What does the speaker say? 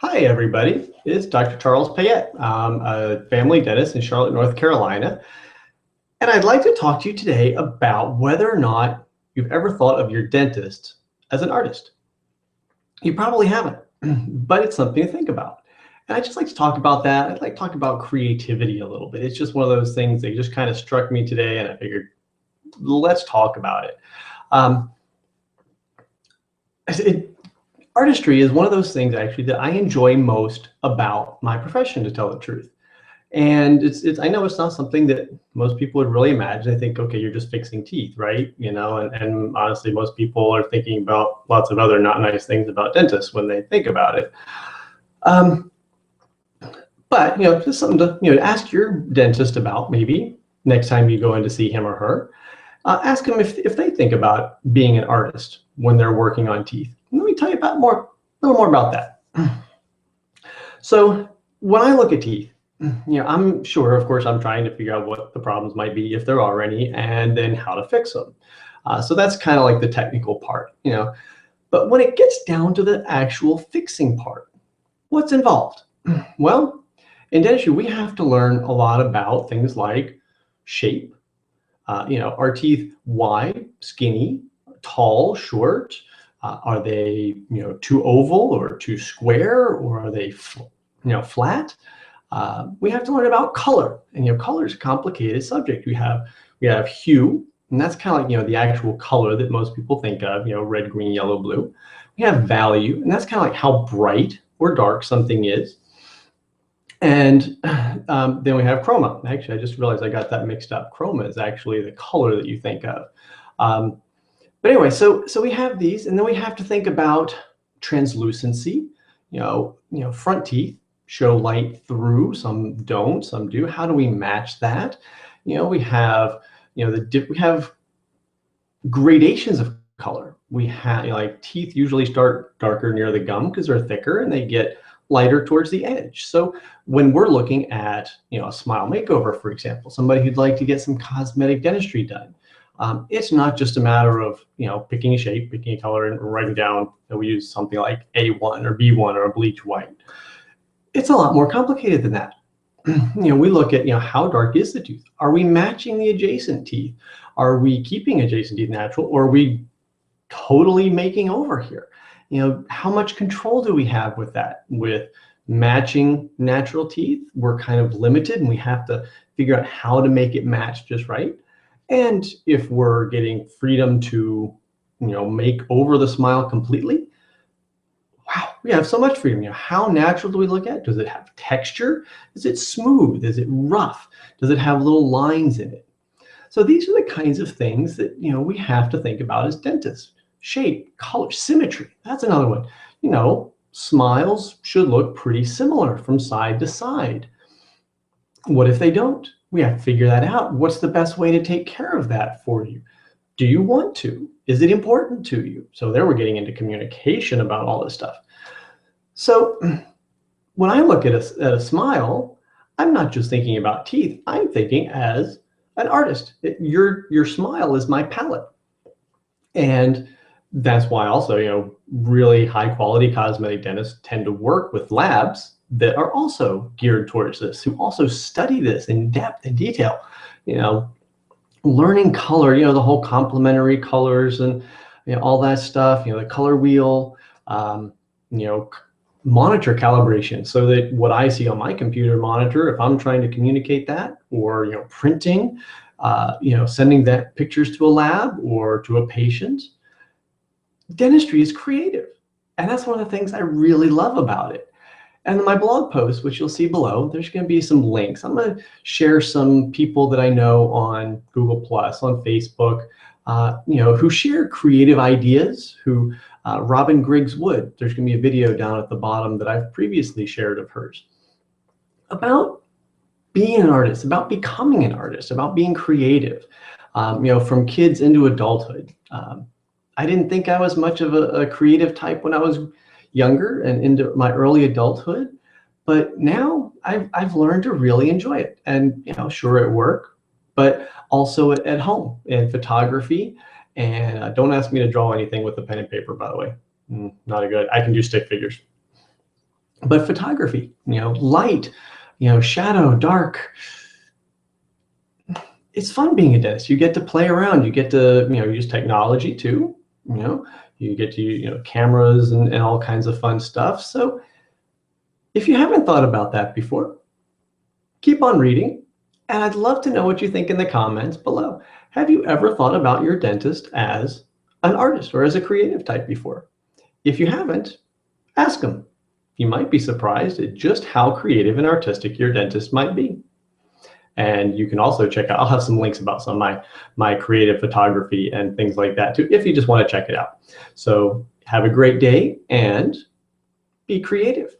Hi, everybody. It's Dr. Charles Payette. I'm a family dentist in Charlotte, North Carolina, and I'd like to talk to you today about whether or not you've ever thought of your dentist as an artist. You probably haven't, but it's something to think about. And I'd just like to talk about that. I'd like to talk about creativity a little bit. It's just one of those things that just kind of struck me today, and I figured, let's talk about it. Um, it Artistry is one of those things actually that I enjoy most about my profession, to tell the truth. And I know it's not something that most people would really imagine. They think, okay, you're just fixing teeth, right? And honestly, most people are thinking about lots of other not nice things about dentists when they think about it. Um, but just something to ask your dentist about, maybe next time you go in to see him or her. Ask them if they think about being an artist when they're working on teeth. Let me tell you a little more about that. So when I look at teeth, I'm sure, of course, I'm trying to figure out what the problems might be, if there are any, and then how to fix them. So that's kind of like the technical part. But when it gets down to the actual fixing part, what's involved? Well, in dentistry, we have to learn a lot about things like shape. Are teeth wide, skinny, tall, short? Are they, too oval or too square, or are they, flat? We have to learn about color, and color is a complicated subject. We have hue, and that's kind of like the actual color that most people think of, red, green, yellow, blue. We have value, and that's kind of like how bright or dark something is. And then we have chroma. Actually, I just realized I got that mixed up. Chroma is actually the color that you think of. But anyway, so we have these, and then we have to think about translucency. Front teeth show light through. Some don't. Some do. How do we match that? We have we have gradations of color. We have like teeth usually start darker near the gum because they're thicker, and they get lighter towards the edge. So when we're looking at a smile makeover, for example, somebody who'd like to get some cosmetic dentistry done, it's not just a matter of picking a shape, picking a color, and writing down that we use something like A1 or B1 or a bleach white. It's a lot more complicated than that. We look at how dark is the tooth? Are we matching the adjacent teeth? Are we keeping adjacent teeth natural, or are we totally making over here? How much control do we have with that? With matching natural teeth, we're kind of limited, and we have to figure out how to make it match just right. And if we're getting freedom to, make over the smile completely, wow, we have so much freedom. How natural do we look at? Does it have texture? Is it smooth? Is it rough? Does it have little lines in it? So these are the kinds of things that, we have to think about as dentists. Shape, color, symmetry. That's another one. Smiles should look pretty similar from side to side. What if they don't? We have to figure that out. What's the best way to take care of that for you? Do you want to? Is it important to you? So there we're getting into communication about all this stuff. So when I look at a smile, I'm not just thinking about teeth. I'm thinking as an artist. Your smile is my palette. And that's why also, really high quality cosmetic dentists tend to work with labs that are also geared towards this, who also study this in depth and detail. Learning color, the whole complementary colors and all that stuff, the color wheel, monitor calibration, so that what I see on my computer monitor, if I'm trying to communicate that, or printing, sending that pictures to a lab or to a patient. Dentistry is creative, and that's one of the things I really love about it. And in my blog post, which you'll see below, there's going to be some links. I'm going to share some people that I know on Google Plus, on Facebook, who share creative ideas. Robin Griggs Wood, there's going to be a video down at the bottom that I've previously shared of hers about being an artist, about becoming an artist, about being creative, from kids into adulthood. I didn't think I was much of a creative type when I was younger and into my early adulthood, but now I've learned to really enjoy it. And sure, at work, but also at home in photography. And don't ask me to draw anything with a pen and paper, by the way. Not a good. I can do stick figures. But photography, light, shadow, dark, it's fun being a dentist. You get to play around. You get to, use technology too. You know, you get to, cameras and all kinds of fun stuff. So if you haven't thought about that before, keep on reading. And I'd love to know what you think in the comments below. Have you ever thought about your dentist as an artist or as a creative type before? If you haven't, ask them. You might be surprised at just how creative and artistic your dentist might be. And you can also check out, I'll have some links about some of my creative photography and things like that too, if you just want to check it out. So have a great day and be creative.